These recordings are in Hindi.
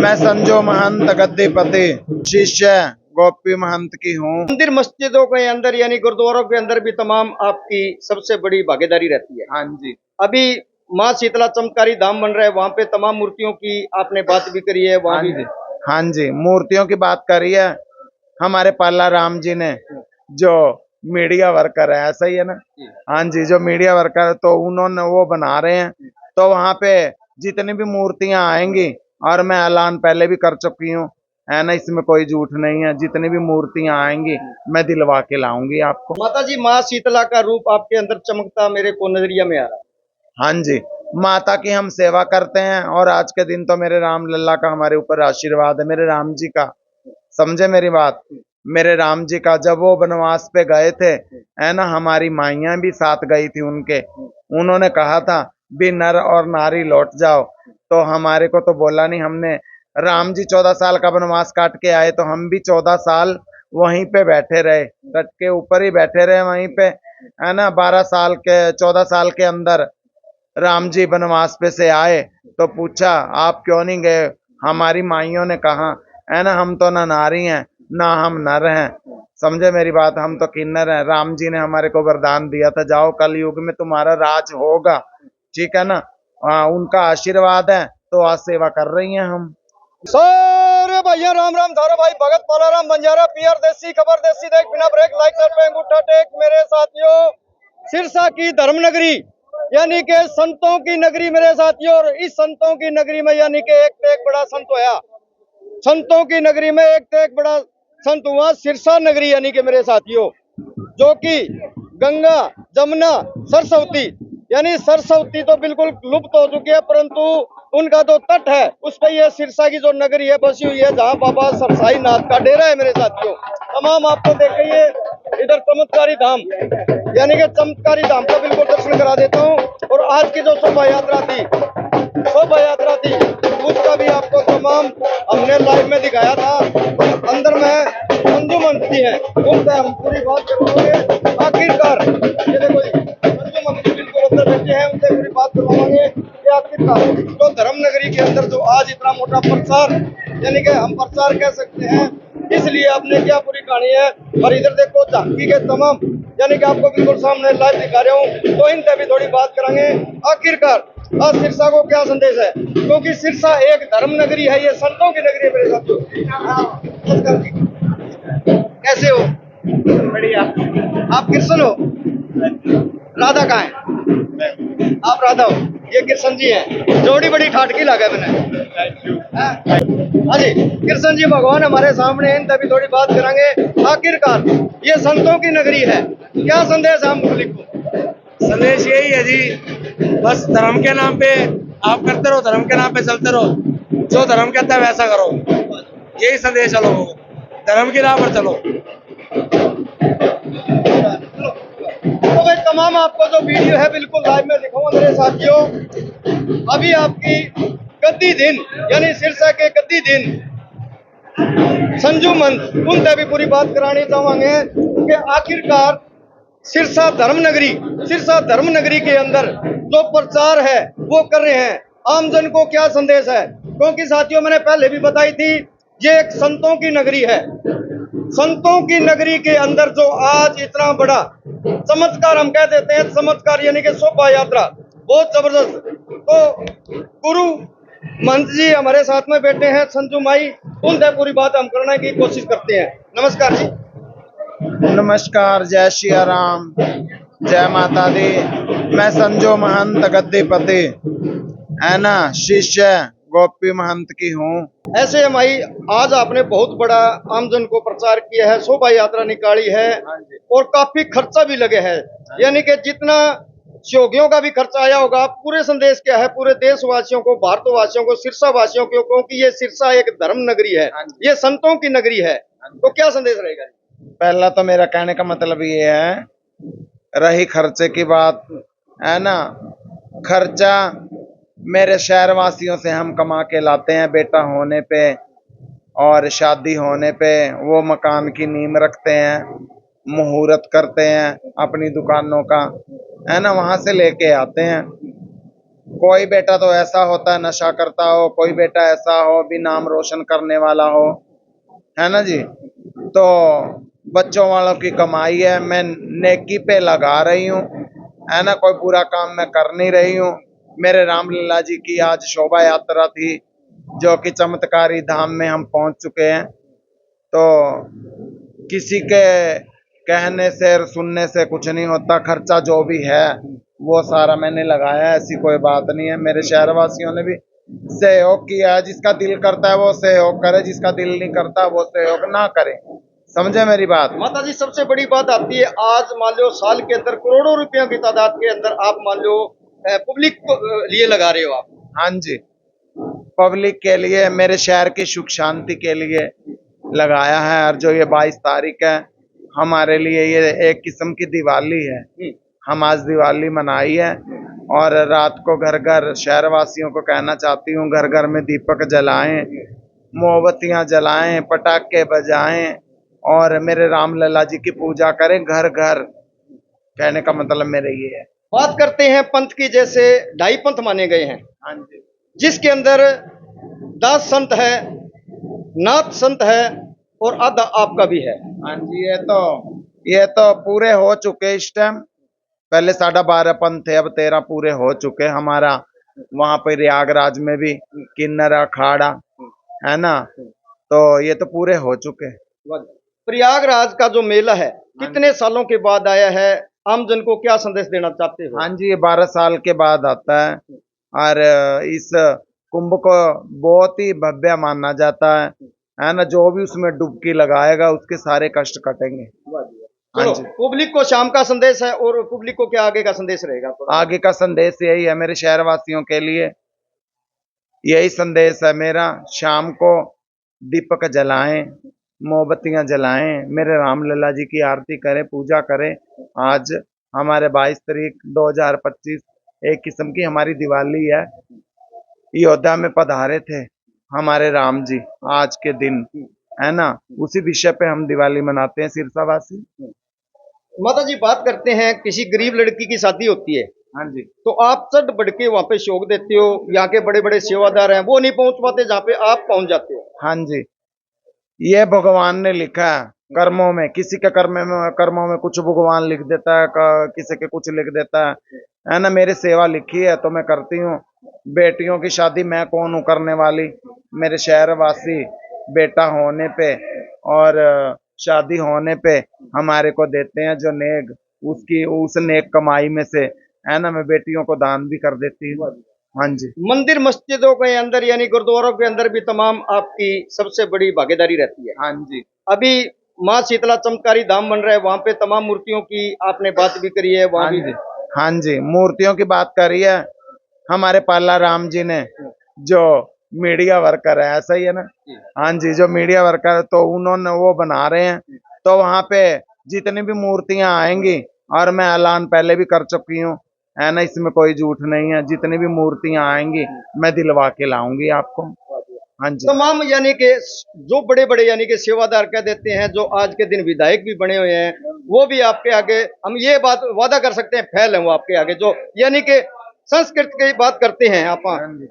मैं संजो महंत गद्दीपति शिष्य गोपी महंत की हूँ। मंदिर मस्जिदों के अंदर यानी गुरुद्वारों के अंदर भी तमाम आपकी सबसे बड़ी भागीदारी रहती है। हाँ जी। अभी माँ शीतला चमत्कारी धाम बन रहा है, वहाँ पे तमाम मूर्तियों की आपने बात भी करी है। वहाँ हाँ भी जी, हाँ जी, मूर्तियों की बात करी है हमारे पाला राम जी ने, जो मीडिया वर्कर है, ऐसा ही है ना। हाँ जी, जो मीडिया वर्कर, तो उन्होंने वो बना रहे हैं। तो वहाँ पे जितनी भी मूर्तियां आएंगी, और मैं ऐलान पहले भी कर चुकी हूँ, है ना, इसमें कोई झूठ नहीं है। जितनी भी मूर्तियां आएंगी मैं दिलवा के लाऊंगी आपको। माता जी, माँ शीतला का रूप आपके अंदर चमकता मेरे को नजरिया में आ रहा है। हाँ जी, माता की हम सेवा करते हैं, और आज के दिन तो मेरे राम लल्ला का हमारे ऊपर आशीर्वाद है, मेरे राम जी का। समझे मेरी बात? मेरे राम जी का जब वो वनवास पे गए थे, है ना, हमारी माइयां भी साथ गई थी उनके। उन्होंने कहा था भी नर और नारी लौट जाओ, तो हमारे को तो बोला नहीं। हमने, राम जी 14 साल का वनवास काट के आए, तो हम भी 14 साल वहीं पे बैठे रहे, तट के ऊपर ही बैठे रहे वहीं पे, है ना। 12 साल के, 14 साल के अंदर राम जी वनवास पे से आए, तो पूछा आप क्यों नहीं गए? हमारी माइयों ने कहा, है ना, हम तो ना नारी हैं ना हम नर हैं। समझे मेरी बात? हम तो किन्नर हैं। राम जी ने हमारे को वरदान दिया था, जाओ कल युग में तुम्हारा राज होगा, ठीक है ना। उनका आशीर्वाद है, तो आज सेवा कर रही हैं हम। सारे भैया राम राम, थारा भाई भगत पालाराम बंजारा पियर देसी खबर देसी देख बिना ब्रेक लाइक सर पे अंगूठा टेक। मेरे साथियों, सिरसा की धर्म नगरी यानी के संतों की नगरी मेरे साथियों, और इस संतों की नगरी में यानी के एक से एक बड़ा संत होया। संतों की नगरी में एक से एक बड़ा संत हुआ सिरसा नगरी यानी के मेरे साथियों, जो कि गंगा जमुना सरस्वती, यानी सरस्वती तो बिल्कुल लुप्त हो चुकी है, परंतु उनका जो तट है उस पर यह सिरसा की जो नगरी है बसी हुई है, जहाँ बाबा सरसाई नाथ का डेरा है मेरे साथियों। तमाम आपको देखिए इधर चमत्कारी धाम यानी कि चमत्कारी धाम का बिल्कुल दर्शन करा देता हूँ। और आज की जो शोभा यात्रा थी उसका भी आपको तमाम हमने लाइव में दिखाया था। अंदर में संजू मंत्री है, उनसे हम पूरी बात करवाएंगे। आखिरकार ये देखो संजू मंत्री बिल्कुल अंदर बैठे हैं, उनसे पूरी बात करवाएंगे कि आखिरकार तो धर्म नगरी के अंदर जो आज इतना मोटा प्रचार यानी कि हम प्रचार कह सकते हैं, इसलिए आपने क्या पूरी कहानी है। और इधर देखो झांकी के तमाम यानी कि आपको बिल्कुल सामने लाइव दिखा रहा हूँ, तो इनसे भी थोड़ी बात करेंगे। आखिरकार आज सिरसा को क्या संदेश है, क्योंकि सिरसा एक धर्म नगरी है, ये संतों की नगरी है मेरे साथियों। नमस्कार जी, कैसे हो? बढ़िया। आप कृष्ण हो? राधा कहाँ है? आप राधा हो, ये कृष्ण जी हैं। जोड़ी बड़ी ठाटकी लगा मैंने। हाँ जी, कृष्ण जी भगवान हमारे सामने, इन तभी थोड़ी बात करेंगे। आखिरकार ये संतों की नगरी है, क्या संदेश है हम पब्लिक को? संदेश यही है जी, बस धर्म के नाम पे आप करते रहो, धर्म के नाम पे चलते रहो, जो धर्म कहता है वैसा करो, यही संदेश है लोगों को। धर्म की राह पर चलो। तो भाई तमाम आपको जो वीडियो है बिल्कुल लाइव में दिखाऊंगा मेरे साथियों। अभी आपकी गद्दी दिन यानी सिरसा के गद्दी दिन संजू मंत, उनसे भी पूरी बात करानी चाहेंगे कि आखिरकार सिरसा धर्म नगरी के अंदर जो प्रचार है वो कर रहे हैं, आमजन को क्या संदेश है? क्योंकि साथियों मैंने पहले भी बताई थी, ये एक संतों की नगरी है। संतों की नगरी के अंदर जो आज इतना बड़ा चमत्कार, हम कह देते हैं चमत्कार यानी कि शोभा यात्रा बहुत जबरदस्त। तो गुरु महंत जी हमारे साथ में बैठे हैं, संजू माई, उनसे पूरी बात हम करने की कोशिश करते हैं। नमस्कार जी। नमस्कार, जय श्री राम, जय माता दी। मैं संजो महंत गद्दीपति, है ना, शिष्य गोपी महंत की हूँ। ऐसे माई, आज आपने बहुत बड़ा आमजन को प्रचार किया है, शोभा यात्रा निकाली है, और काफी खर्चा भी लगे है, यानी कि जितना सहयोगियों का भी खर्चा आया होगा। पूरे संदेश क्या है पूरे देशवासियों को, भारतवासियों को, सिरसा वासियों को, क्योंकि ये सिरसा एक धर्म नगरी है, ये संतों की नगरी है, तो क्या संदेश रहेगा? पहला तो मेरा कहने का मतलब ये है, रही खर्चे की बात, है ना, खर्चा मेरे शहर वासियों से हम कमा के लाते हैं। बेटा होने पे और शादी होने पे वो मकान की नींव रखते हैं, मुहूर्त करते हैं अपनी दुकानों का, है ना, वहां से लेके आते हैं। कोई बेटा तो ऐसा होता है नशा करता हो, कोई बेटा ऐसा हो भी नाम रोशन करने वाला हो, है ना जी। तो बच्चों वालों की कमाई है, मैं नेकी पे लगा रही हूँ, है ना, कोई बुरा काम मैं कर नहीं रही हूँ। मेरे रामलला जी की आज शोभा यात्रा थी, जो कि चमत्कारी धाम में हम पहुंच चुके हैं। तो किसी के कहने से और सुनने से कुछ नहीं होता, खर्चा जो भी है वो सारा मैंने लगाया है, ऐसी कोई बात नहीं है। मेरे शहरवासियों ने भी सहयोग किया है, जिसका दिल करता है वो सहयोग करे, जिसका दिल नहीं करता वो सहयोग ना करे, समझे मेरी बात। माता जी सबसे बड़ी बात आती है, आज मान लो साल के अंदर करोड़ों रुपयों की तादाद के अंदर आप मान लो पब्लिक को लिए लगा रहे हो आप। हाँ जी, पब्लिक के लिए, मेरे शहर की सुख शांति के लिए लगाया है। और जो ये 22 तारीख है हमारे लिए ये एक किस्म की दिवाली है। हम आज दिवाली मनाई है और रात को घर घर शहरवासियों को कहना चाहती हूँ, घर घर में दीपक जलाएं, मोमबत्तियां जलाएं, पटाखे बजाएं और मेरे रामलला जी की पूजा करें घर घर। कहने का मतलब मेरे ये है। बात करते हैं पंथ की, जैसे 2.5 पंथ माने गए हैं, हाँ जी, जिसके अंदर दास संत है, नाथ संत है और आधा आपका भी है। हाँ जी, ये तो पूरे हो चुके इस टाइम। पहले 12.5 पंथ थे, अब 13 पूरे हो चुके हमारा। वहां पे प्रयागराज में भी किन्नर अखाड़ा है ना, तो ये तो पूरे हो चुके। प्रयागराज का जो मेला है कितने सालों के बाद आया है, आमजन को क्या संदेश देना चाहते हो? हाँ जी, ये 12 साल के बाद आता है और इस कुंभ को बहुत ही भव्य माना जाता है ना। जो भी उसमें डुबकी लगाएगा उसके सारे कष्ट कटेंगे। हाँ चलो, जी, पब्लिक को शाम का संदेश है और पब्लिक को क्या आगे का संदेश रहेगा? आगे का संदेश यही है मेरे शहरवासियों के लिए, यही संदेश है मेरा। शाम को दीपक जलाएं, मोमबत्तियां जलाएं, मेरे रामलला जी की आरती करें, पूजा करें। आज हमारे 22 तारीख 2025 एक किस्म की हमारी दिवाली है। अयोध्या में पधारे थे हमारे राम जी आज के दिन, है ना, उसी विषय पे हम दिवाली मनाते हैं सिरसावासी। माता जी बात करते हैं, किसी गरीब लड़की की शादी होती है हाँ जी, तो आप चढ़ बढ़ के वहां पे शौक देते हो, यहाँ के बड़े बड़े सेवादार हैं वो नहीं पहुंच पाते जहाँ पे आप पहुंच जाते हो। हाँ जी, ये भगवान ने लिखा है कर्मों में। किसी के कर्मों में कुछ भगवान लिख देता है, किसी के कुछ लिख देता है ना। मेरी सेवा लिखी है तो मैं करती हूँ। बेटियों की शादी मैं कौन हूँ करने वाली, मेरे शहरवासी बेटा होने पे और शादी होने पे हमारे को देते हैं जो नेक, उसकी उस नेक कमाई में से, है ना, मैं बेटियों को दान भी कर देती हूँ। हाँ जी, मंदिर मस्जिदों के अंदर यानी गुरुद्वारों के अंदर भी तमाम आपकी सबसे बड़ी भागीदारी रहती है। हाँ जी, अभी माँ शीतला चमत्कारी धाम बन रहा है, वहां पे तमाम मूर्तियों की आपने बात भी करी है, वहां हाँ भी। जी, हाँ जी, मूर्तियों की बात करी है हमारे पाला राम जी ने, जो मीडिया वर्कर है, ऐसा ही है ना। हाँ जी, जो मीडिया वर्कर, तो उन्होंने वो बना रहे हैं। तो वहां पे जितनी भी मूर्तियां आएंगी, और मैं ऐलान पहले भी कर चुकी हूँ, है ना, इसमें कोई झूठ नहीं है, जितनी भी मूर्तियां आएंगी मैं दिलवा के लाऊंगी आपको। हाँ जी, तमाम यानी कि जो बड़े बड़े यानी कि सेवादार कह देते हैं, जो आज के दिन विधायक भी बने हुए हैं, वो भी आपके आगे हम ये बात वादा कर सकते हैं फैल है वो आपके आगे, जो यानी कि संस्कृत की बात करते हैं आप,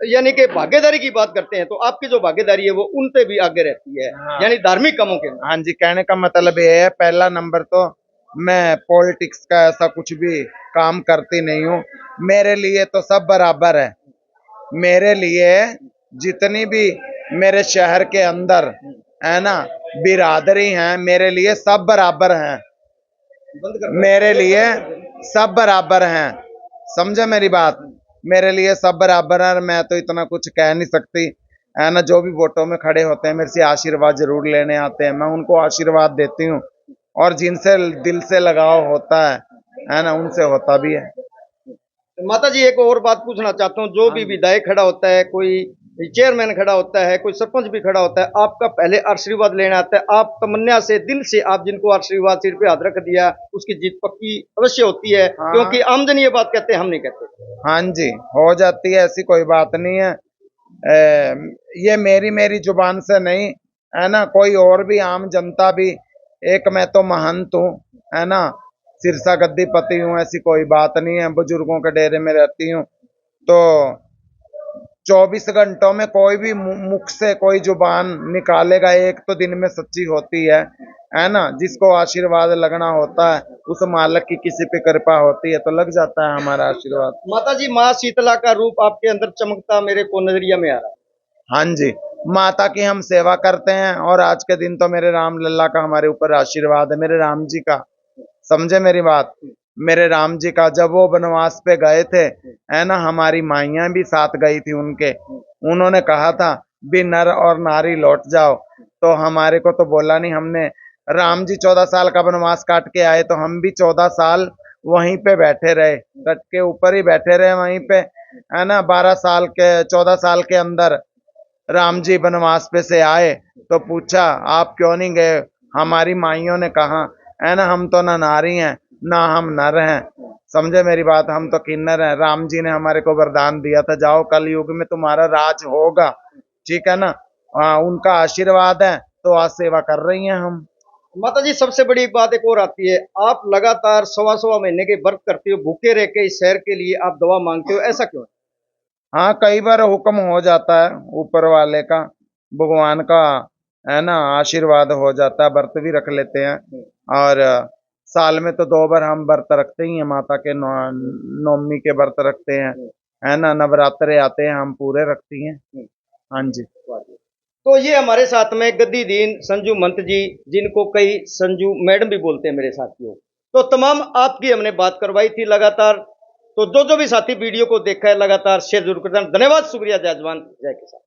यानी कि भागीदारी की बात करते हैं, तो आपकी जो भागीदारी है वो उनसे भी आगे रहती है, हाँ। यानी धार्मिक कामों के। हाँ जी, कहने का मतलब ये है, पहला नंबर तो मैं पॉलिटिक्स का ऐसा कुछ भी काम करती नहीं हूँ। मेरे लिए तो सब बराबर है। मेरे लिए जितनी भी मेरे शहर के अंदर, है ना, बिरादरी हैं, मेरे लिए सब बराबर हैं। मेरे लिए सब बराबर हैं, समझे मेरी बात। मेरे लिए सब बराबर है। मैं तो इतना कुछ कह नहीं सकती, है ना। जो भी वोटों में खड़े होते हैं मेरे से आशीर्वाद जरूर लेने आते हैं, मैं उनको आशीर्वाद देती हूँ। और जिनसे दिल से लगाव होता है ना, उनसे होता भी है। माता जी एक और बात पूछना चाहता हूँ, जो भी विधायक खड़ा होता है, कोई चेयरमैन खड़ा होता है, कोई सरपंच भी खड़ा होता है, आपका पहले आशीर्वाद लेना आता है। आप तमन्ना से दिल से आप जिनको आशीर्वाद सिर पे हाथ रख दिया, उसकी जीत पक्की अवश्य होती है। हाँ। क्योंकि आमजन ये बात कहते हैं, हम नहीं कहते। हाँ जी, हो जाती है, ऐसी कोई बात नहीं है। ये मेरी जुबान से नहीं, है ना, कोई और भी आम जनता भी, एक मैं तो महंत हूँ, है ना, सिरसा गद्दी पति हूँ, ऐसी कोई बात नहीं है। बुजुर्गों के डेरे में रहती हूँ, तो 24 घंटों में कोई भी मुख से कोई जुबान निकालेगा एक तो दिन में सच्ची होती है ना। जिसको आशीर्वाद लगना होता है उस मालक की किसी पे कृपा होती है तो लग जाता है हमारा आशीर्वाद। माता जी, माँ शीतला का रूप आपके अंदर चमकता मेरे को नजरिया में आ रहा है। हाँ जी, माता की हम सेवा करते हैं और आज के दिन तो मेरे राम लल्ला का हमारे ऊपर आशीर्वाद है, मेरे राम जी का। समझे मेरी बात? मेरे राम जी का जब वो वनवास पे गए थे है ना, हमारी माइयां भी साथ गई थी उनके। उन्होंने कहा था भी नर और नारी लौट जाओ, तो हमारे को तो बोला नहीं। हमने राम जी 14 साल का वनवास काट के आए तो हम भी 14 साल वहीं पे बैठे रहे, तट के ऊपर ही बैठे रहे वहीं पे, है ना। 14 साल के अंदर राम जी वनवास पे से आए तो पूछा आप क्यों नहीं गए? हमारी माइयों ने कहा है ना, हम तो ना नारी हैं ना हम नर हैं। समझे मेरी बात? हम तो किन्नर हैं। राम जी ने हमारे को वरदान दिया था जाओ कलयुग में तुम्हारा राज होगा, ठीक है ना। उनका आशीर्वाद है तो आज सेवा कर रही हैं हम। माता जी, सबसे बड़ी बात एक और आती है, आप लगातार 1.25 महीने के व्रत करते हो, भूखे रह के इस शहर के लिए आप दवा मांगते हो, ऐसा क्यों है? हाँ, कई बार हुक्म हो जाता है ऊपर वाले का, भगवान का, है ना, आशीर्वाद हो जाता है, व्रत भी रख लेते हैं। और साल में तो 2 बार हम व्रत रखते ही हैं, माता के नवमी के व्रत रखते हैं, है ना। नवरात्रे आते हैं हम पूरे रखती हैं। हाँ जी। तो ये हमारे साथ में गद्दी दीन संजू मंत जी, जिनको कई संजू मैडम भी बोलते हैं मेरे साथियों, तो तमाम आपकी हमने बात करवाई थी लगातार। तो जो जो भी साथी वीडियो को देखा है लगातार शेयर जरूर करना। धन्यवाद, शुक्रिया, जय जवान जय किसान।